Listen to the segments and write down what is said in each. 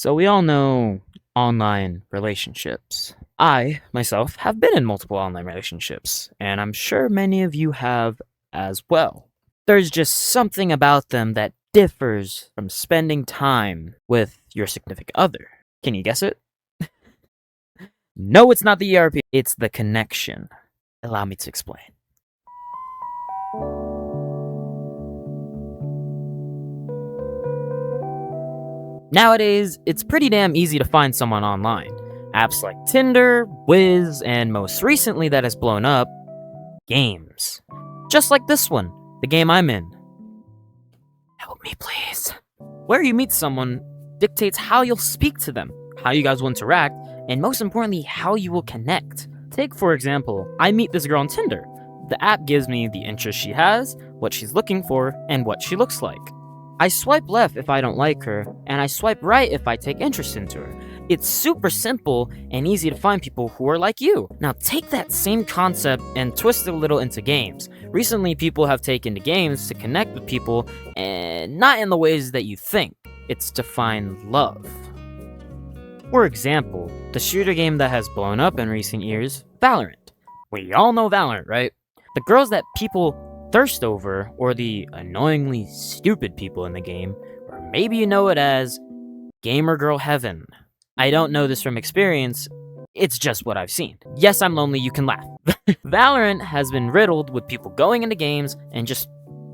So we all know online relationships. I, myself, have been in multiple online relationships, and I'm sure many of you have as well. There's just something about them that differs from spending time with your significant other. Can you guess it? No, it's not the ERP, it's the connection. Allow me to explain. Nowadays, it's pretty damn easy to find someone online. Apps like Tinder, Wiz, and most recently that has blown up, games. Just like this one, the game I'm in. Help me, please. Where you meet someone dictates how you'll speak to them, how you guys will interact, and most importantly, how you will connect. Take, for example, I meet this girl on Tinder. The app gives me the interests she has, what she's looking for, and what she looks like. I swipe left if I don't like her, and I swipe right if I take interest into her. It's super simple and easy to find people who are like you. Now take that same concept and twist it a little into games. Recently, people have taken to games to connect with people, and not in the ways that you think. It's to find love. For example, the shooter game that has blown up in recent years, Valorant. We all know Valorant, right? The girls that people thirst over, or the annoyingly stupid people in the game, or maybe you know it as gamer girl heaven. I don't know this from experience, it's just what I've seen. Yes, I'm lonely, you can laugh. Valorant has been riddled with people going into games and just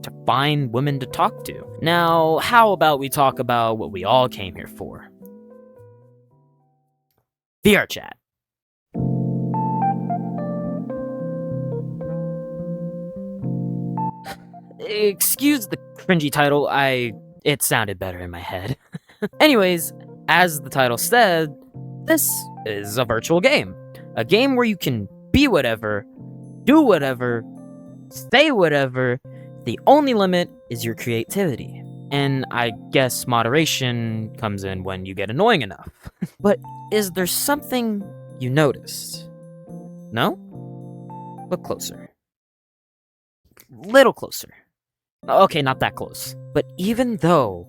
to find women to talk to. Now, how about we talk about what we all came here for? VR chat. Excuse the cringy title, it sounded better in my head. Anyways, as the title said, this is a virtual game. A game where you can be whatever, do whatever, say whatever. The only limit is your creativity. And I guess moderation comes in when you get annoying enough. But is there something you noticed? No? Look closer. Little closer. Okay, not that close. But even though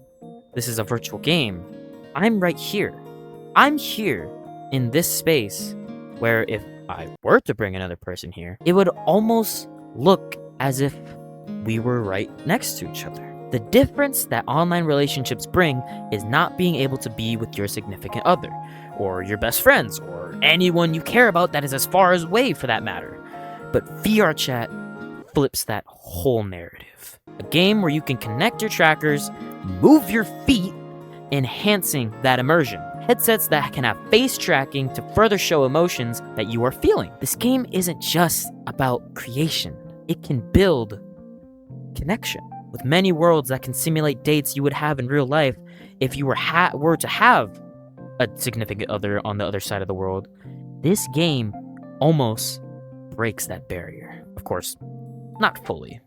this is a virtual game, I'm right here. I'm here in this space where if I were to bring another person here, it would almost look as if we were right next to each other. The difference that online relationships bring is not being able to be with your significant other, or your best friends, or anyone you care about that is as far away for that matter. But VR chat flips that whole narrative. A game where you can connect your trackers, move your feet, enhancing that immersion. Headsets that can have face tracking to further show emotions that you are feeling. This game isn't just about creation. It can build connection with many worlds that can simulate dates you would have in real life if you were to have a significant other on the other side of the world. This game almost breaks that barrier. Of course, not fully.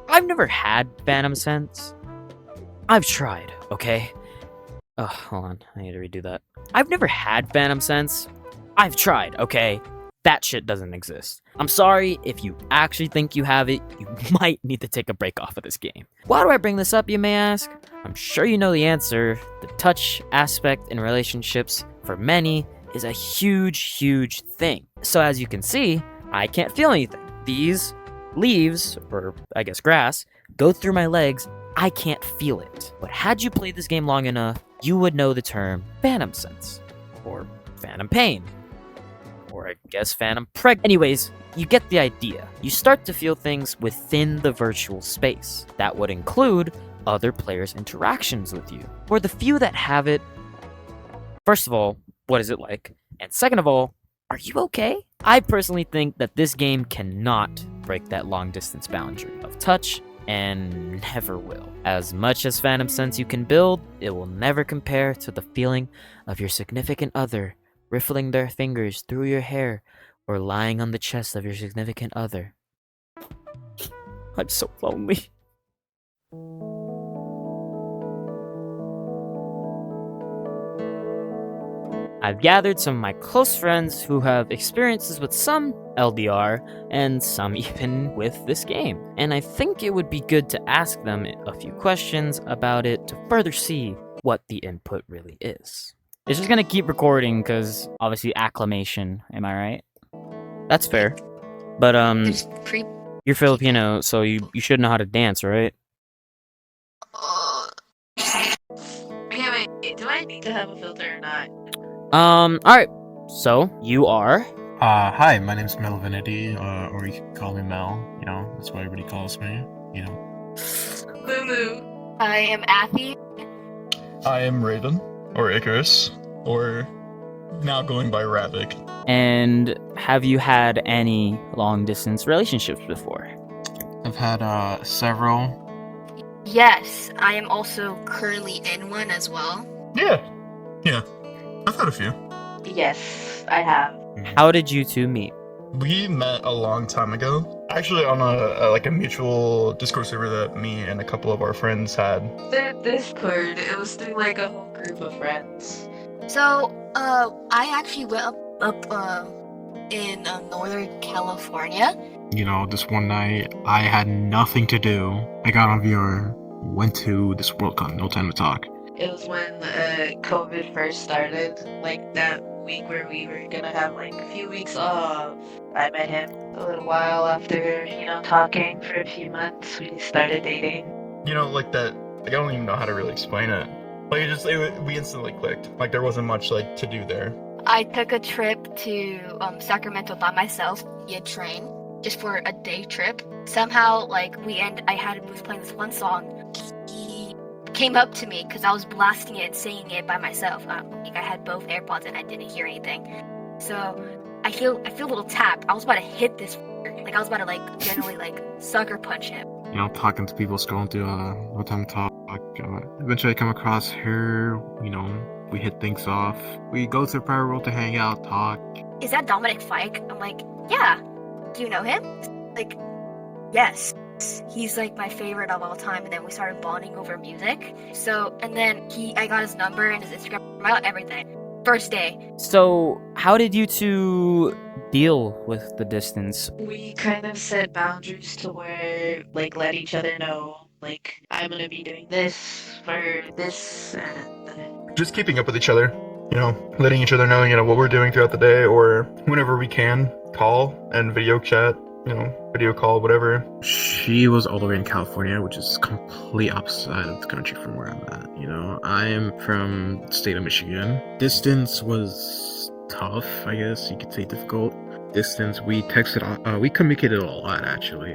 I've never had Phantom Sense. I've tried, okay? Oh, hold on. I need to redo that. I've never had Phantom Sense. I've tried, okay? That shit doesn't exist. I'm sorry, if you actually think you have it, you might need to take a break off of this game. Why do I bring this up, you may ask? I'm sure you know the answer. The touch aspect in relationships, for many, is a huge, huge thing. So as you can see, I can't feel anything. These leaves, or I guess grass, go through my legs. I can't feel it. But had you played this game long enough, you would know the term phantom sense, or phantom pain, or I guess phantom preg. Anyways, you get the idea. You start to feel things within the virtual space. That would include other players' interactions with you. For the few that have it, first of all, what is it like? And second of all, are you okay? I personally think that this game cannot break that long distance boundary of touch, and never will. As much as Phantom Sense you can build, it will never compare to the feeling of your significant other riffling their fingers through your hair or lying on the chest of your significant other. I'm so lonely. I've gathered some of my close friends who have experiences with some LDR, and some even with this game. And I think it would be good to ask them a few questions about it to further see what the input really is. It's just gonna keep recording because obviously acclamation, am I right? That's fair. But you're Filipino, so you should know how to dance, right? Okay, wait, do I need to have a filter or not? Alright. So, you are? Hi, my name's Melvinity, or you can call me Mel, that's what everybody calls me, Lulu. I am Athy. I am Raven, or Icarus, or now going by Ravik. And have you had any long-distance relationships before? I've had, several. Yes, I am also currently in one as well. Yeah, I've had a few. Yes, I have. How did you two meet? We met a long time ago, actually on a mutual Discord server that me and a couple of our friends had. Through Discord, it was through like a whole group of friends. So, I actually went up in Northern California. This one night, I had nothing to do. I got on VR, went to this World Cup, no time to talk. It was when COVID first started, like that week where we were gonna have like a few weeks off. I met him a little while after, talking for a few months. We started dating. Like that, I don't even know how to really explain it. Like we instantly clicked. Like there wasn't much to do there. I took a trip to Sacramento by myself via train, just for a day trip. Somehow, I was playing this one song. He came up to me because I was blasting it and singing it by myself. I had both AirPods and I didn't hear anything. So I feel a little tap. I was about to hit this. I was about to generally sucker punch him. Talking to people, scrolling through no time to talk. Eventually I come across her, we hit things off. We go to a private world to hang out, talk. Is that Dominic Fike? I'm like, yeah. Do you know him? Yes. He's my favorite of all time, and then we started bonding over music. So, and then I got his number and his Instagram, everything. First day. So, how did you two deal with the distance? We kind of set boundaries to where, let each other know, I'm gonna be doing this for this, and Just keeping up with each other, letting each other know, what we're doing throughout the day, or whenever we can, call and video chat, video call, whatever. She was all the way in California, which is complete opposite side of the country from where I'm at. I'm from the state of Michigan. Distance was tough, I guess you could say difficult. Distance, we texted, we communicated a lot actually.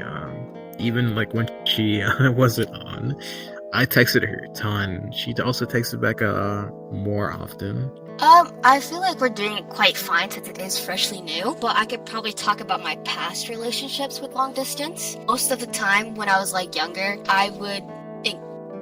Even when she wasn't on, I texted her a ton. She also texted back more often. I feel like we're doing it quite fine since it is freshly new, but I could probably talk about my past relationships with long distance. Most of the time when I was younger, I wouldn't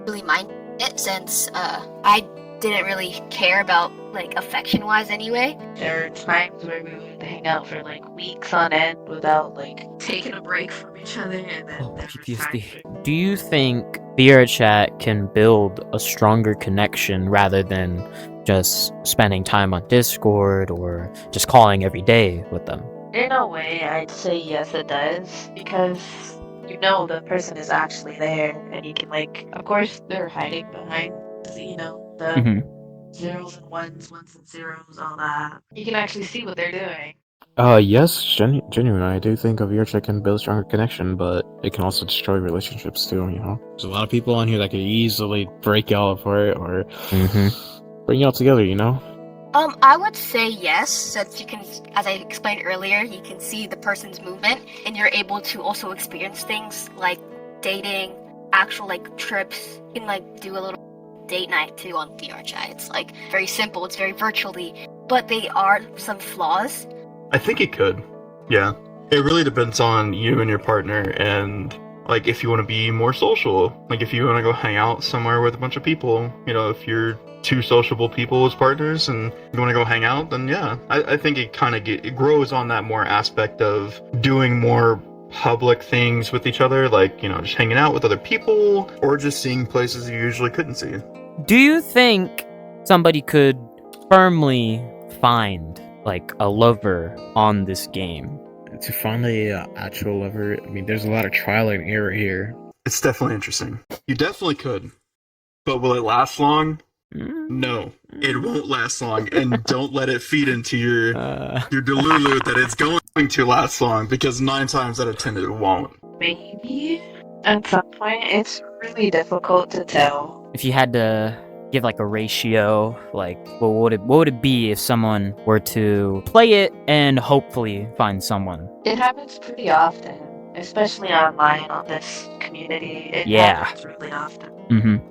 really mind it since I didn't really care about affection wise anyway. there are times where we would hang out for weeks on end without taking a break from each other, and then there was PTSD. times Do you think VR chat can build a stronger connection rather than just spending time on Discord or just calling every day with them? in a way, I'd say yes, it does, because the person is actually there, and you can of course they're hiding behind the zeros and ones and zeros, all that. You can actually see what they're doing. Yes, genuinely, I do think a VR chat can build a stronger connection, but it can also destroy relationships too, There's a lot of people on here that could easily break y'all apart or bring y'all together, I would say yes, since you can, as I explained earlier, you can see the person's movement, and you're able to also experience things like dating, actual trips. You can do a little date night too on VR chat. It's very simple, it's very virtually, but they are some flaws. I think it could. Yeah. It really depends on you and your partner, and if you want to be more social, if you want to go hang out somewhere with a bunch of people, if you're two sociable people as partners and you want to go hang out, then yeah, I think it kind of it grows on that more aspect of doing more public things with each other, just hanging out with other people or just seeing places you usually couldn't see. Do you think somebody could firmly find a lover on this game? to find a actual lover, I mean, there's a lot of trial and error here. It's definitely interesting. You definitely could. But will it last long? No, it won't last long, and don't let it feed into your delulu that it's going to last long, because 9 times out of 10 it won't. Maybe at some point. It's really difficult to tell. If you had to give like a ratio, like what would it be if someone were to play it and hopefully find someone? It happens pretty often, especially online on this community. It Yeah. happens really often.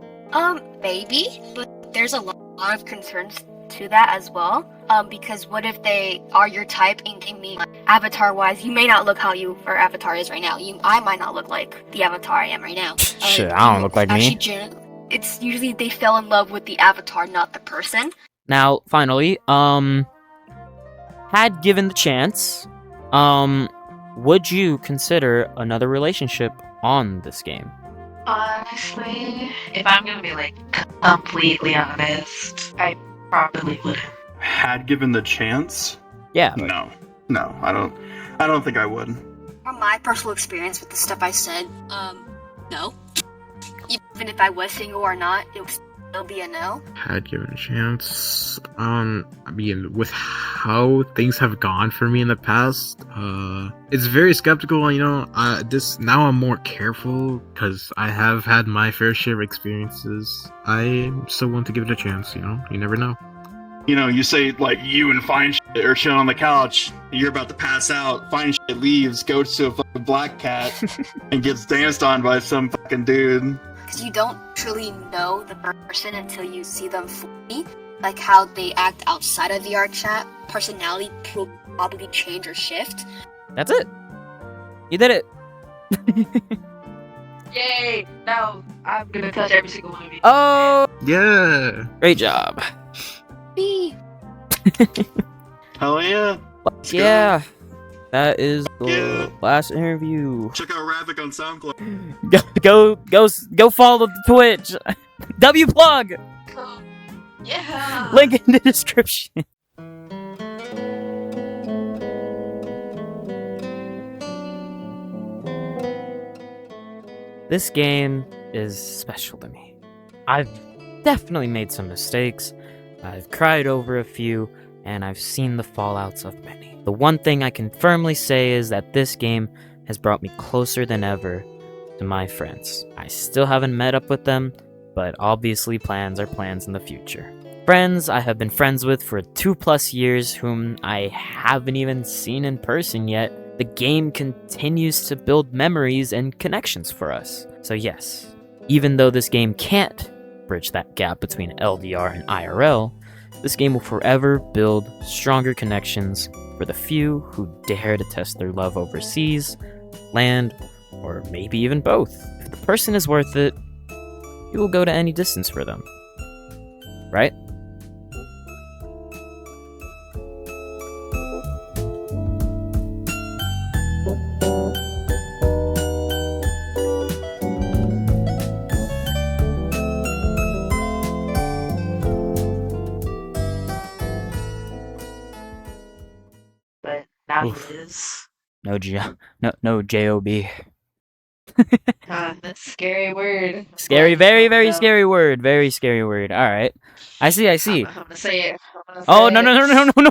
Maybe, but there's a lot of concerns to that as well. Because what if they are your type in game, avatar-wise, you may not look how your avatar is right now. I might not look like the avatar I am right now. Shit, I don't look like me. It's usually they fell in love with the avatar, not the person. Now, finally, had given the chance, would you consider another relationship on this game? Honestly, if I'm gonna be like completely honest, I probably wouldn't. Had given the chance? Yeah. No, I don't think I would. From my personal experience with the stuff I said, no. Even if I was single or not, it would still be a no. Had given a chance. I mean, with how things have gone for me in the past, it's very skeptical. You know, now I'm more careful because I have had my fair share of experiences. I still want to give it a chance. You know, you never know. You know, you say like you and Fine Shit are chilling on the couch, you're about to pass out, Fine Shit leaves, goes to a fucking black cat, and gets danced on by some fucking dude. Because you don't truly know the person until you see them fully. Like how they act outside of VR chat, personality will probably change or shift. That's it. You did it. Yay! No, I'm gonna touch every single one of you. Oh, Yeah. great job. Hell yeah. Yeah. That is the Yeah. last interview. Check out Ravik on SoundCloud. Go follow the Twitch. W plug. Yeah! Link in the description. This game is special to me. I've definitely made some mistakes. I've cried over a few, and I've seen the fallouts of many. The one thing I can firmly say is that this game has brought me closer than ever to my friends. I still haven't met up with them, but obviously plans are plans in the future. Friends I have been friends with for 2+ years whom I haven't even seen in person yet. The game continues to build memories and connections for us. So yes, even though this game can't bridge that gap between LDR and IRL, this game will forever build stronger connections for the few who dare to test their love overseas, land, or maybe even both. If the person is worth it, you will go to any distance for them. Right? But now Oof. he is. No J-O-B. That's a scary word. Scary, Like, very, very no. scary word. Very scary word. Alright. I see. I'm gonna say it. Oh, no.